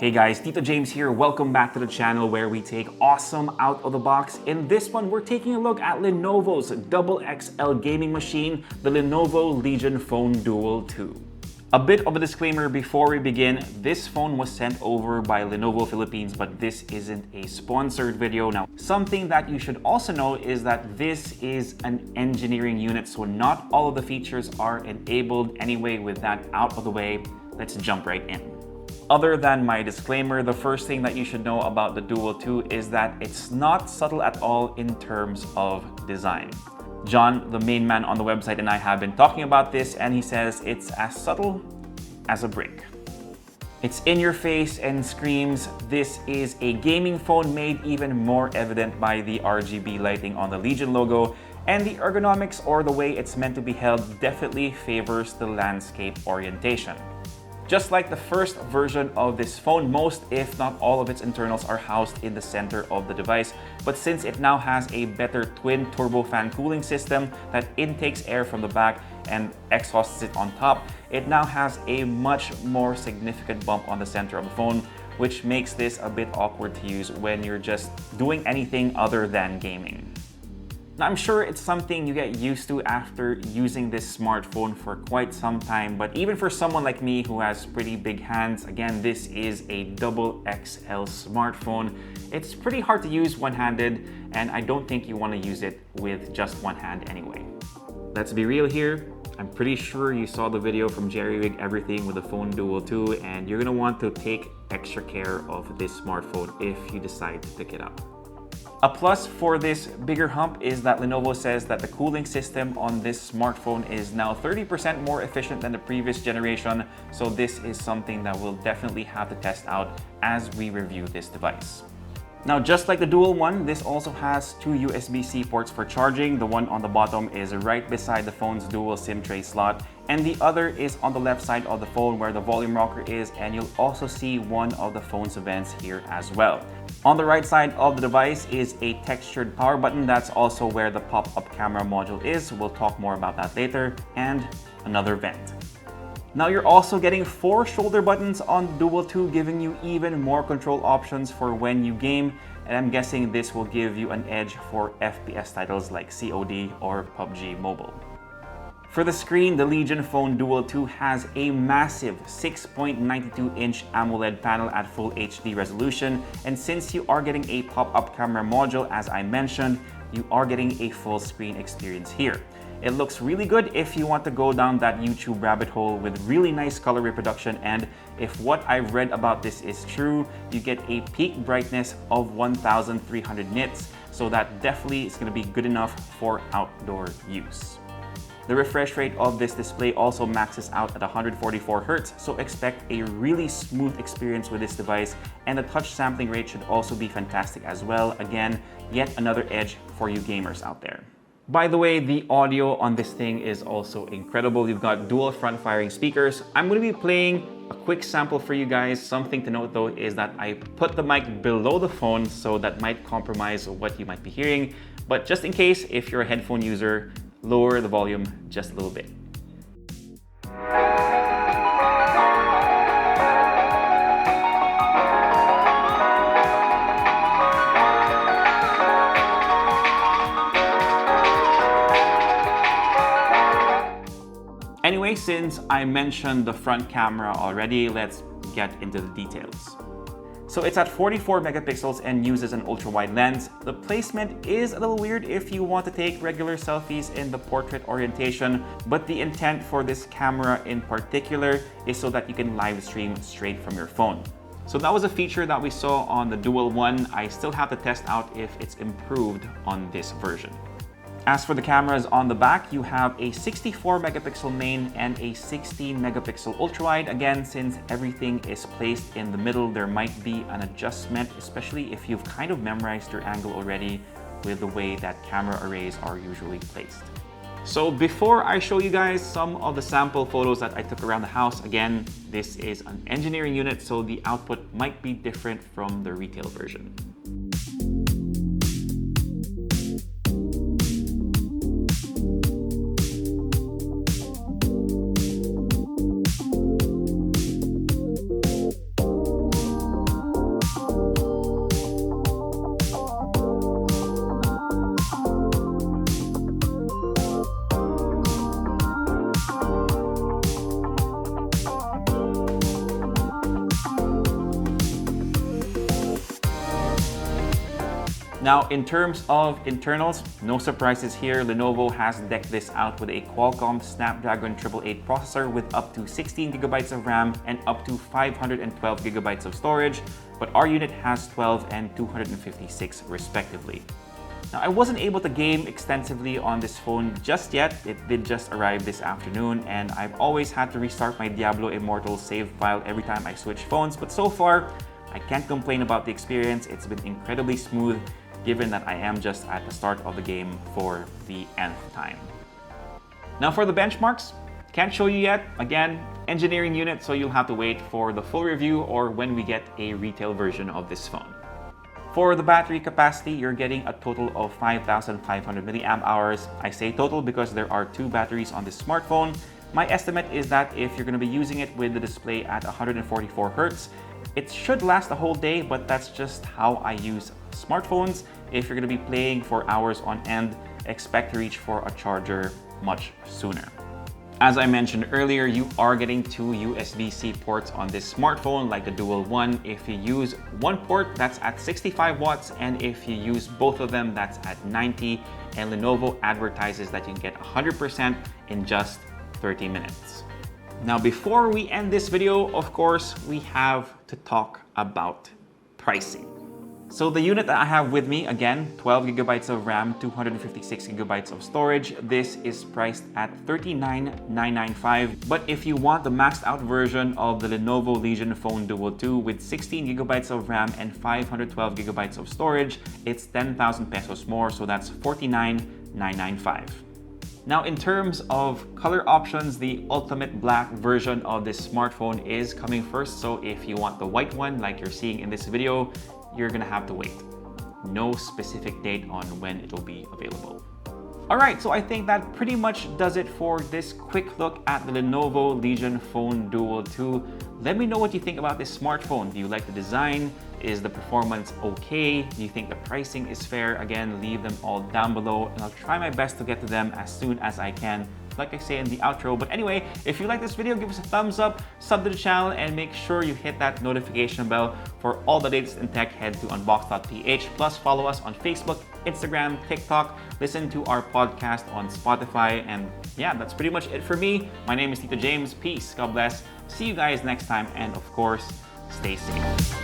Hey guys, Tito James here. Welcome back to the channel where we take awesome out of the box. In this one, we're taking a look at Lenovo's XXL gaming machine, the Lenovo Legion Phone Duel 2. A bit of a disclaimer before we begin, this phone was sent over by Lenovo Philippines, but this isn't a sponsored video. Now, something that you should also know is that this is an engineering unit, so not all of the features are enabled. Anyway, with that out of the way, let's jump right in. Other than my disclaimer, the first thing that you should know about the Duel 2 is that it's not subtle at all in terms of design. John, the main man on the website, and I have been talking about this, and he says it's as subtle as a brick. It's in your face and screams, this is a gaming phone, made even more evident by the RGB lighting on the Legion logo, and the ergonomics, or the way it's meant to be held, definitely favors the landscape orientation. Just like the first version of this phone, most, if not all, of its internals are housed in the center of the device. But since it now has a better twin turbofan cooling system that intakes air from the back and exhausts it on top, it now has a much more significant bump on the center of the phone, which makes this a bit awkward to use when you're just doing anything other than gaming. Now, I'm sure it's something you get used to after using this smartphone for quite some time, but even for someone like me who has pretty big hands, again, this is a XXL smartphone. It's pretty hard to use one-handed, and I don't think you want to use it with just one hand anyway. Let's be real here. I'm pretty sure you saw the video from Jerry Rig Everything with the Phone Duel 2, and you're going to want to take extra care of this smartphone if you decide to pick it up. A plus for this bigger hump is that Lenovo says that the cooling system on this smartphone is now 30% more efficient than the previous generation, so this is something that we'll definitely have to test out as we review this device. Now, just like the Duel 1, this also has two USB-C ports for charging. The one on the bottom is right beside the phone's dual SIM tray slot, and the other is on the left side of the phone where the volume rocker is, and you'll also see one of the phone's vents here as well. On the right side of the device is a textured power button. That's also where the pop-up camera module is. We'll talk more about that later, and another vent. Now, you're also getting 4 shoulder buttons on Duel 2, giving you even more control options for when you game, and I'm guessing this will give you an edge for FPS titles like COD or PUBG Mobile. For the screen, the Legion Phone Duel 2 has a massive 6.92-inch AMOLED panel at full HD resolution, and since you are getting a pop-up camera module, as I mentioned, you are getting a full screen experience here. It looks really good if you want to go down that YouTube rabbit hole with really nice color reproduction, and if what I've read about this is true, you get a peak brightness of 1300 nits, so that definitely is going to be good enough for outdoor use. The refresh rate of this display also maxes out at 144 Hz, so expect a really smooth experience with this device, and the touch sampling rate should also be fantastic as well. Again, yet another edge for you gamers out there. By the way, the audio on this thing is also incredible. You've got dual front-firing speakers. I'm going to be playing a quick sample for you guys. Something to note though is that I put the mic below the phone, so that might compromise what you might be hearing. But just in case, if you're a headphone user, lower the volume just a little bit. Anyway, since I mentioned the front camera already, let's get into the details. So it's at 44 megapixels and uses an ultra-wide lens. The placement is a little weird if you want to take regular selfies in the portrait orientation, but the intent for this camera in particular is so that you can live stream straight from your phone. So that was a feature that we saw on the Duel 1. I still have to test out if it's improved on this version. As for the cameras on the back, you have a 64 megapixel main and a 16 megapixel ultra-wide. Again, since everything is placed in the middle, there might be an adjustment, especially if you've kind of memorized your angle already with the way that camera arrays are usually placed. So before I show you guys some of the sample photos that I took around the house, again, this is an engineering unit, so the output might be different from the retail version. Now, in terms of internals, no surprises here. Lenovo has decked this out with a Qualcomm Snapdragon 888 processor with up to 16 gigabytes of RAM and up to 512 gigabytes of storage, but our unit has 12 and 256 respectively. Now, I wasn't able to game extensively on this phone just yet. It did just arrive this afternoon, and I've always had to restart my Diablo Immortal save file every time I switch phones, but so far, I can't complain about the experience. It's been incredibly smooth, given that I am just at the start of the game for the nth time. Now for the benchmarks, can't show you yet. Again, engineering unit, so you'll have to wait for the full review or when we get a retail version of this phone. For the battery capacity, you're getting a total of 5,500 milliamp hours. I say total because there are two batteries on this smartphone. My estimate is that if you're going to be using it with the display at 144 Hz, it should last a whole day, but that's just how I use smartphones. If you're going to be playing for hours on end, expect to reach for a charger much sooner. As I mentioned earlier, you are getting two USB-C ports on this smartphone, like the Dual one. If you use one port, that's at 65 watts, and if you use both of them, that's at 90. And Lenovo advertises that you can get 100% in just 30 minutes. Now, before we end this video, of course, we have to talk about pricing. So the unit that I have with me, again, 12 gigabytes of RAM, 256 gigabytes of storage. This is priced at $39,995. But if you want the maxed out version of the Lenovo Legion Phone Duel 2 with 16 gigabytes of RAM and 512 gigabytes of storage, it's 10,000 pesos more, so that's $49,995. Now, in terms of color options, the ultimate black version of this smartphone is coming first. So if you want the white one, like you're seeing in this video, you're gonna have to wait. No specific date on when it will be available. All right, so I think that pretty much does it for this quick look at the Lenovo Legion Phone Duel 2. Let me know what you think about this smartphone. Do you like the design? Is the performance okay? Do you think the pricing is fair? Again, leave them all down below, and I'll try my best to get to them as soon as I can, like I say in the outro. But anyway, if you like this video, give us a thumbs up, sub to the channel, and make sure you hit that notification bell for all the latest in tech. Head to unbox.ph, plus follow us on Facebook, Instagram, TikTok, listen to our podcast on Spotify, and yeah, that's pretty much it for me. My name is Tito James. Peace, God bless. See you guys next time, and of course, stay safe.